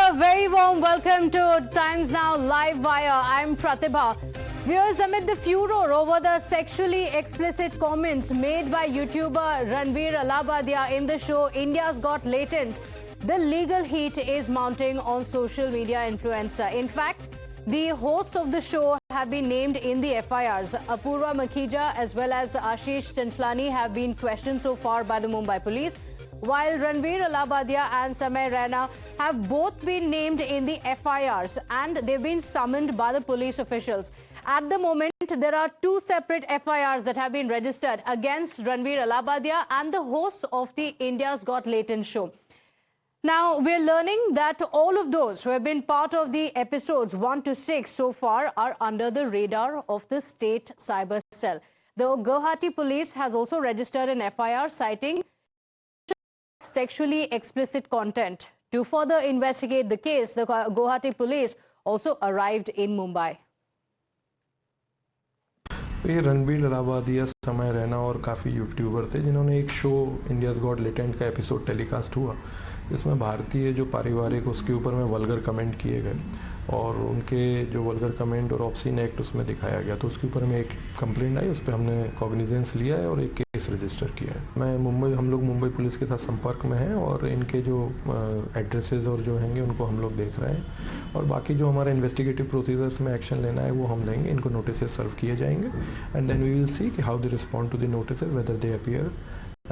A very warm welcome to Times Now Live Wire. I'm Pratibha. Viewers, amid the furor over the sexually explicit comments made by YouTuber Ranveer Allahbadia in the show India's Got Latent, the legal heat is mounting on social media influencer. In fact, the hosts of the show have been named in the FIRs. Apurva Makhija as well as Ashish Chanchlani have been questioned so far by the Mumbai police, while Ranveer Allahbadia and Samay Raina have both been named in the FIRs and they've been summoned by the police officials. At the moment, there are two separate FIRs that have been registered against Ranveer Allahbadia and the hosts of the India's Got Latent show. Now, we're learning that all of those who have been part of the episodes 1 to 6 so far are under the radar of the state cyber cell. The Guwahati police has also registered an FIR citing sexually explicit content. To further investigate the case, the Guwahati police also arrived in Mumbai. ये रणवीर अलाहाबादिया, समय रैना और काफ़ी YouTuber थे जिन्होंने एक show India's got latent का episode telecast हुआ जिसमें भारतीय जो पारिवारिक उसके ऊपर में वल्गर कमेंट किए गए और उनके जो वल्गर कमेंट और ऑब्सीन एक्ट उसमें दिखाया गया, तो उसके ऊपर में एक कंप्लेंट आई, उस पर हमने कॉग्निजेंस लिया है और एक केस रजिस्टर किया है। हम लोग मुंबई पुलिस के साथ संपर्क में हैं और इनके जो एड्रेसेस और जो हैंगे उनको हम लोग देख रहे हैं और बाकी जो हमारा इन्वेस्टिगेटिव प्रोसीजर्स में एक्शन लेना है वो हम लेंगे। इनको नोटिस सर्व किए जाएंगे and then we will see कि how they respond to the notice, whether they appear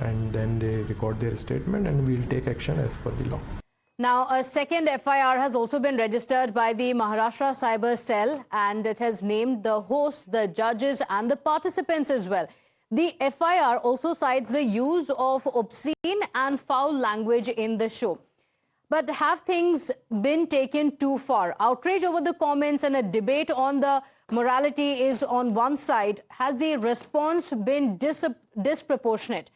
and then they record their statement and we'll take action as per the law. Now, a second FIR has also been registered by the Maharashtra Cyber Cell and it has named the hosts, the judges and the participants as well. The FIR also cites the use of obscene and foul language in the show. But have things been taken too far? Outrage over the comments and a debate on the morality is on one side. Has the response been disproportionate?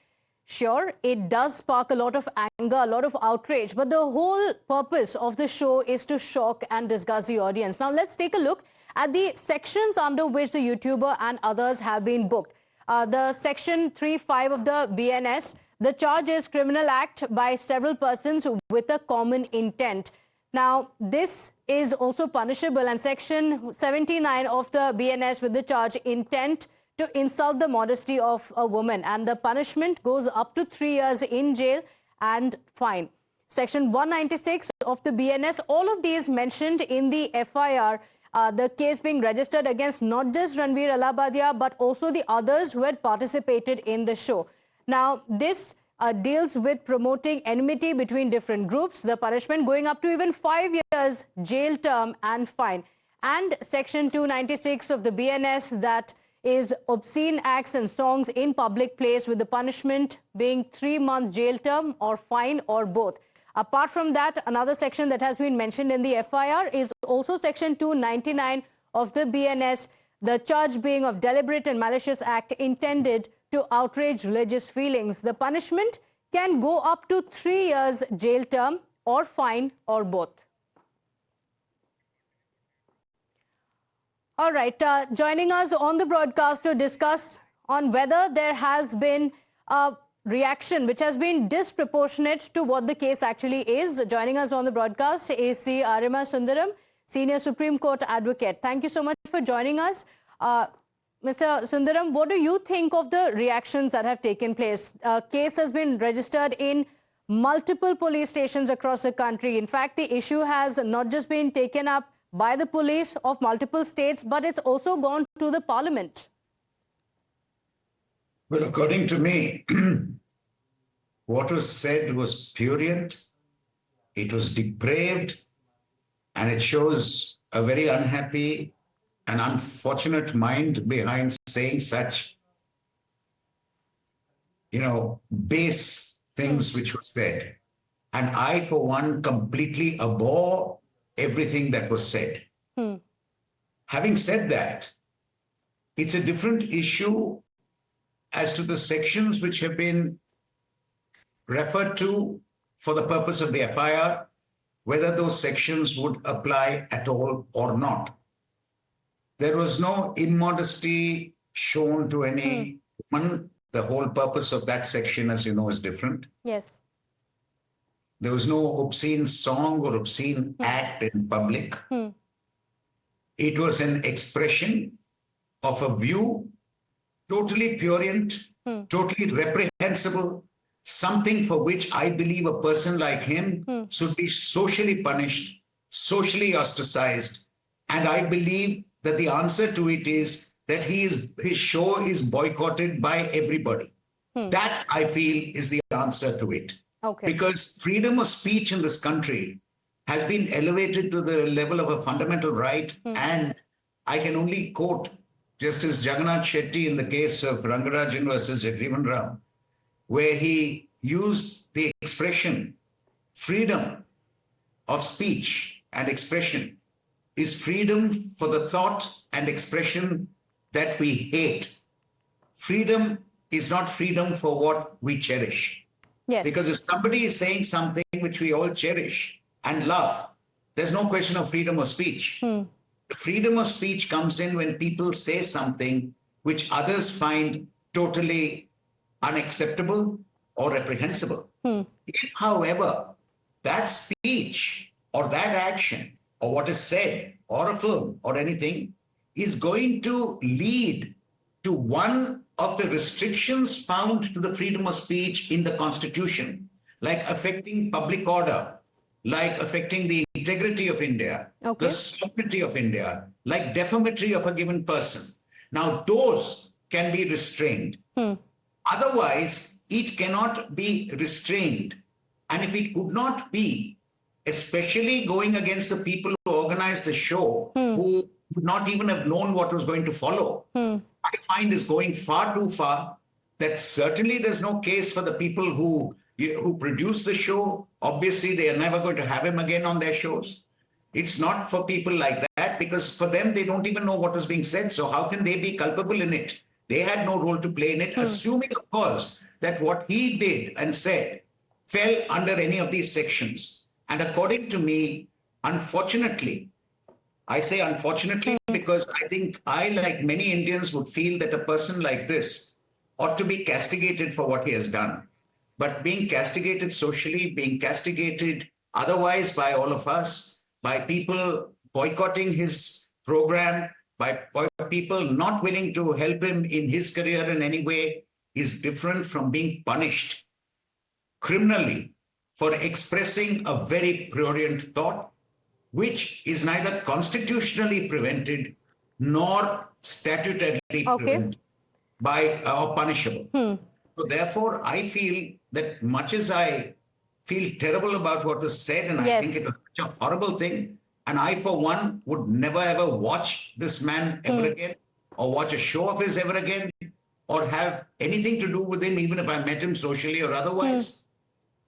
Sure, it does spark a lot of anger, a lot of outrage, but the whole purpose of the show is to shock and disgust the audience. Now, let's take a look at the sections under which the YouTuber and others have been booked. The section 3.5 of the BNS, the charge is criminal act by several persons with a common intent. Now, this is also punishable, and section 79 of the BNS with the charge intent to insult the modesty of a woman, and the punishment goes up to 3 years in jail and fine. Section 196 of the BNS, all of these mentioned in the FIR, the case being registered against not just Ranveer Allahbadia but also the others who had participated in the show. Now, this deals with promoting enmity between different groups, the punishment going up to even 5 years jail term and fine. And section 296 of the BNS, that is obscene acts and songs in public place, with the punishment being 3-month jail term or fine or both. Apart from that, another section that has been mentioned in the FIR is also section 299 of the BNS, the charge being of deliberate and malicious act intended to outrage religious feelings. The punishment can go up to 3 years jail term or fine or both. All right, joining us on the broadcast to discuss on whether there has been a reaction which has been disproportionate to what the case actually is. Joining us on the broadcast is Aryama Sundaram, Senior Supreme Court Advocate. Thank you so much for joining us. Mr. Sundaram, what do you think of the reactions that have taken place? A case has been registered in multiple police stations across the country. In fact, the issue has not just been taken up by the police of multiple states, but it's also gone to the parliament. Well, according to me, what was said was prurient, it was depraved, and it shows a very unhappy and unfortunate mind behind saying such, base things which were said. And I, for one, completely abhor everything that was said. Having said that, it's a different issue as to the sections which have been referred to for the purpose of the FIR, whether those sections would apply at all or not. There was no immodesty shown to any woman. The whole purpose of that section, as you know, is different. Yes. There was no obscene song or obscene act in public. It was an expression of a view, totally prurient, totally reprehensible, something for which I believe a person like him should be socially punished, socially ostracized. And I believe that the answer to it is that his show is boycotted by everybody. That, I feel, is the answer to it. Okay. Because freedom of speech in this country has been elevated to the level of a fundamental right. And I can only quote Justice Jagannath Shetty in the case of Rangarajan versus Jagjeevan Ram, where he used the expression freedom of speech and expression is freedom for the thought and expression that we hate. Freedom is not freedom for what we cherish. Yes. Because if somebody is saying something which we all cherish and love, there's no question of freedom of speech. The freedom of speech comes in when people say something which others find totally unacceptable or reprehensible. If, however, that speech or that action or what is said or a film or anything is going to lead to one of the restrictions found to the freedom of speech in the Constitution, like affecting public order, like affecting the integrity of India, the sovereignty of India, like defamatory of a given person. Now, those can be restrained. Otherwise, it cannot be restrained. And if it could not be, especially going against the people who organized the show, who would not even have known what was going to follow, I find is going far too far. That certainly there's no case for the people who produce the show. Obviously, they are never going to have him again on their shows. It's not for people like that, because for them, they don't even know what was being said. So how can they be culpable in it? They had no role to play in it, assuming, of course, that what he did and said fell under any of these sections. And according to me, unfortunately, I say unfortunately because I think I, like many Indians, would feel that a person like this ought to be castigated for what he has done. But being castigated socially, being castigated otherwise by all of us, by people boycotting his program, by people not willing to help him in his career in any way, is different from being punished criminally for expressing a very prurient thought, which is neither constitutionally prevented nor statutorily prevented by or punishable. So therefore, I feel that much as I feel terrible about what was said, and I think it was such a horrible thing, and I, for one, would never ever watch this man ever again, or watch a show of his ever again, or have anything to do with him, even if I met him socially or otherwise.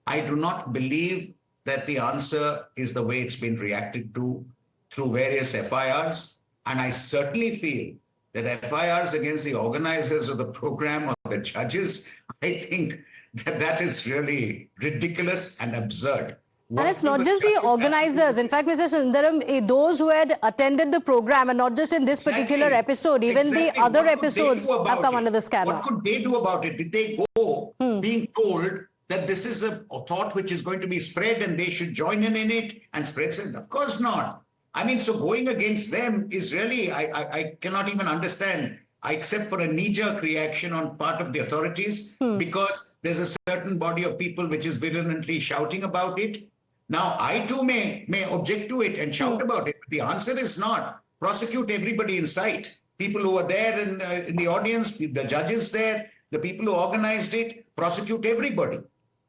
I do not believe that the answer is the way it's been reacted to through various FIRs. And I certainly feel that FIRs against the organizers of the program or the judges, I think that that is really ridiculous and absurd. And it's not just the organizers. In fact, Mr. Sundaram, those who had attended the program, and not just in this particular episode, even the other episodes have come under the scanner. What could they do about it? Did they go being told that this is a thought which is going to be spread and they should join in it and spread it? Of course not. I mean, so going against them is really, I cannot even understand, except for a knee-jerk reaction on part of the authorities, because there's a certain body of people which is virulently shouting about it. Now, I too may object to it and shout about it, but the answer is not prosecute everybody in sight. People who are there in the audience, the judges there, the people who organized it, prosecute everybody.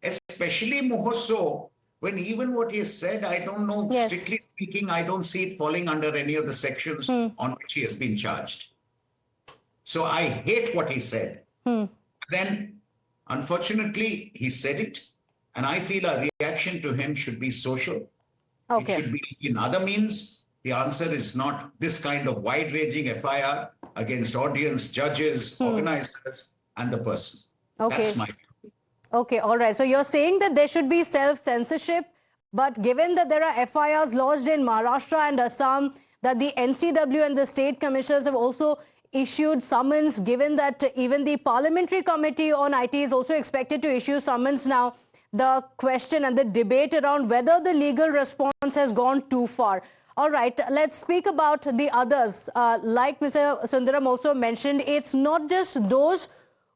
Especially more so when even what he has said, I don't know, strictly speaking, I don't see it falling under any of the sections on which he has been charged. So I hate what he said. Then, unfortunately, he said it. And I feel a reaction to him should be social. It should be in other means. The answer is not this kind of wide-ranging FIR against audience, judges, organizers, and the person. That's my view. Okay, all right. So you're saying that there should be self-censorship, but given that there are FIRs lodged in Maharashtra and Assam, that the NCW and the state commissioners have also issued summons, given that even the Parliamentary Committee on IT is also expected to issue summons now, the question and the debate around whether the legal response has gone too far. All right, let's speak about the others. Like Mr. Sundaram also mentioned, it's not just those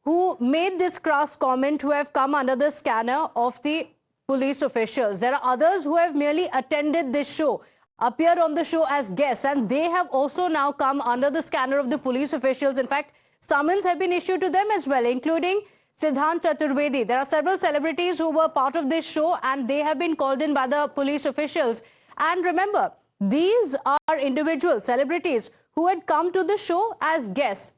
who made this crass comment who have come under the scanner of the police officials. There are others who have merely attended this show, appeared on the show as guests, and they have also now come under the scanner of the police officials. In fact, summons have been issued to them as well, including Siddhant Chaturvedi. There are several celebrities who were part of this show and they have been called in by the police officials. And remember, these are individual celebrities who had come to the show as guests.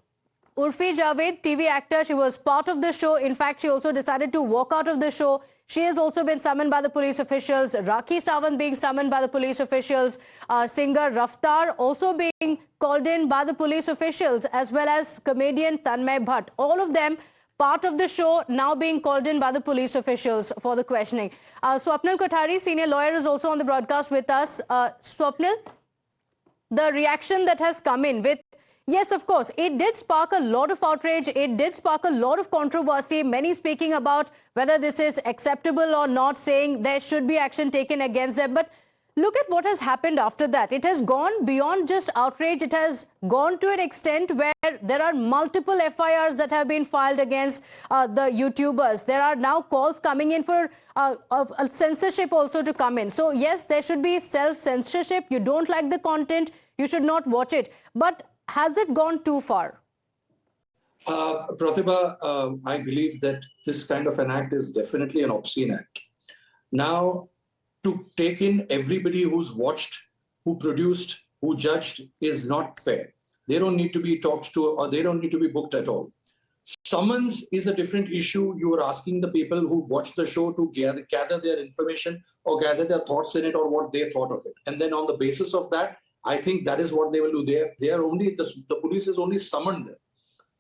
Urfi Javed, TV actor, she was part of the show. In fact, she also decided to walk out of the show. She has also been summoned by the police officials. Rakhi Sawant being summoned by the police officials. Singer Raftar also being called in by the police officials, as well as comedian Tanmay Bhatt. All of them part of the show now being called in by the police officials for the questioning. Swapnil Kothari, senior lawyer, is also on the broadcast with us. Swapnil, the reaction that has come in with, yes, of course, it did spark a lot of outrage. It did spark a lot of controversy. Many speaking about whether this is acceptable or not, saying there should be action taken against them. But look at what has happened after that. It has gone beyond just outrage. It has gone to an extent where there are multiple FIRs that have been filed against the YouTubers. There are now calls coming in for censorship also to come in. So yes, there should be self-censorship. You don't like the content, you should not watch it. But has it gone too far? Pratibha, I believe that this kind of an act is definitely an obscene act. Now, to take in everybody who's watched, who produced, who judged is not fair. They don't need to be talked to or they don't need to be booked at all. Summons is a different issue. You are asking the people who watched the show to gather their information or gather their thoughts in it or what they thought of it. And then on the basis of that, I think that is what they will do. They are only, the police is only summoned them.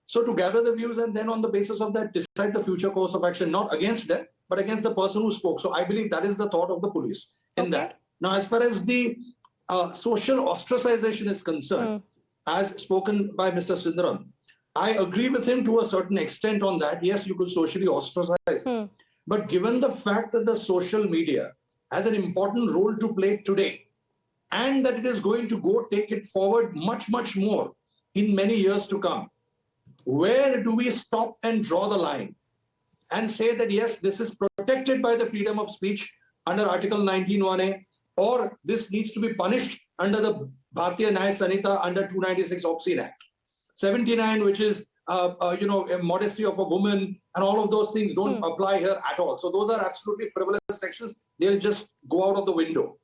So to gather the views and then on the basis of that, decide the future course of action, not against them, but against the person who spoke. So I believe that is the thought of the police in that. Now, as far as the social ostracization is concerned, as spoken by Mr. Sundaram, I agree with him to a certain extent on that. Yes, you could socially ostracize. But given the fact that the social media has an important role to play today, and that it is going to go take it forward much, much more in many years to come, where do we stop and draw the line and say that, yes, this is protected by the freedom of speech under Article 19(1)(a), or this needs to be punished under the Bharatiya Nyaya Sanhita under 296 Obscene Act. 79, which is, a modesty of a woman, and all of those things don't apply here at all. So those are absolutely frivolous sections. They'll just go out of the window.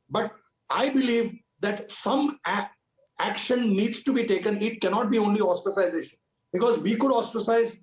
But I believe that some action needs to be taken. It cannot be only ostracization. Because we could ostracize,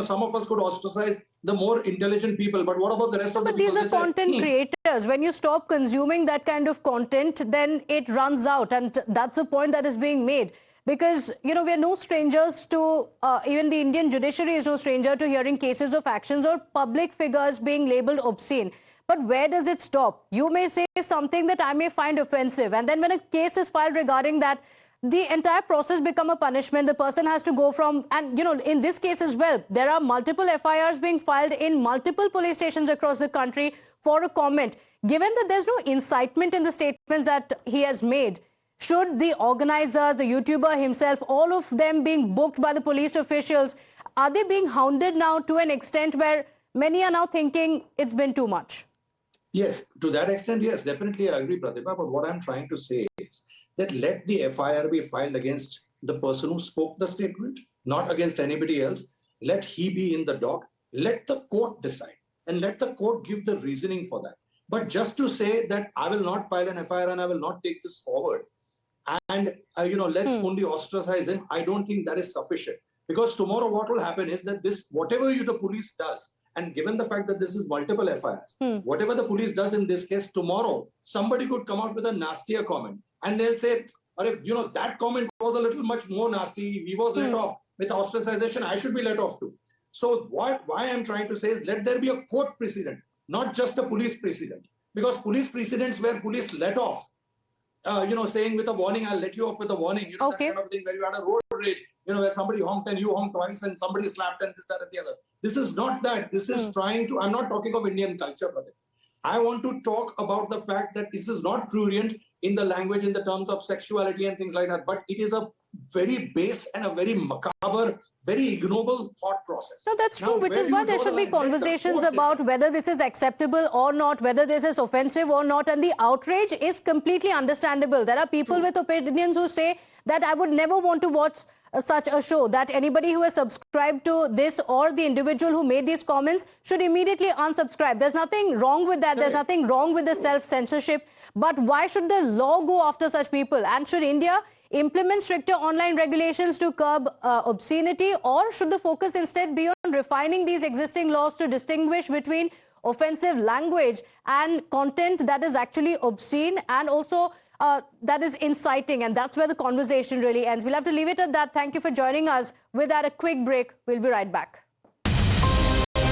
some of us could ostracize the more intelligent people. But what about the rest of the people? But these are content creators. When you stop consuming that kind of content, then it runs out. And that's the point that is being made. Because, we're no strangers to, even the Indian judiciary is no stranger to hearing cases of actions or public figures being labeled obscene. But where does it stop? You may say something that I may find offensive. And then when a case is filed regarding that, the entire process become a punishment. The person has to go from, and in this case as well, there are multiple FIRs being filed in multiple police stations across the country for a comment. Given that there's no incitement in the statements that he has made, should the organizers, the YouTuber himself, all of them being booked by the police officials, are they being hounded now to an extent where many are now thinking it's been too much? Yes, to that extent, yes, definitely I agree, Pratibha. But what I'm trying to say is that let the FIR be filed against the person who spoke the statement, not against anybody else. Let he be in the dock. Let the court decide and let the court give the reasoning for that. But just to say that I will not file an FIR and I will not take this forward and, let's only ostracize him, I don't think that is sufficient. Because tomorrow what will happen is that whatever the police does, and given the fact that this is multiple FIRs, whatever the police does in this case, tomorrow, somebody could come out with a nastier comment. And they'll say, that comment was a little much more nasty. He was let off with ostracization. I should be let off too. So why I'm trying to say is let there be a court precedent, not just a police precedent. Because police precedents where police let off, saying with a warning, I'll let you off with a warning, Okay. that kind of thing, where you had a road rage, where somebody honked and you honked twice and somebody slapped and this, that, and the other. This is not that. This is trying to, I'm not talking of Indian culture, brother. I want to talk about the fact that this is not prurient in the language in the terms of sexuality and things like that, but it is a very base and a very macabre, very ignoble thought process. No, that's true, which is why there should be conversations about whether this is acceptable or not, whether this is offensive or not. And the outrage is completely understandable. There are people with opinions who say that I would never want to watch such a show, that anybody who has subscribed to this or the individual who made these comments should immediately unsubscribe. There's nothing wrong with that. There's nothing wrong with the self-censorship. But why should the law go after such people? And should India implement stricter online regulations to curb obscenity, or should the focus instead be on refining these existing laws to distinguish between offensive language and content that is actually obscene and also that is inciting? And that's where the conversation really ends. We'll have to leave it at that. Thank you for joining us. With that, a quick break. We'll be right back.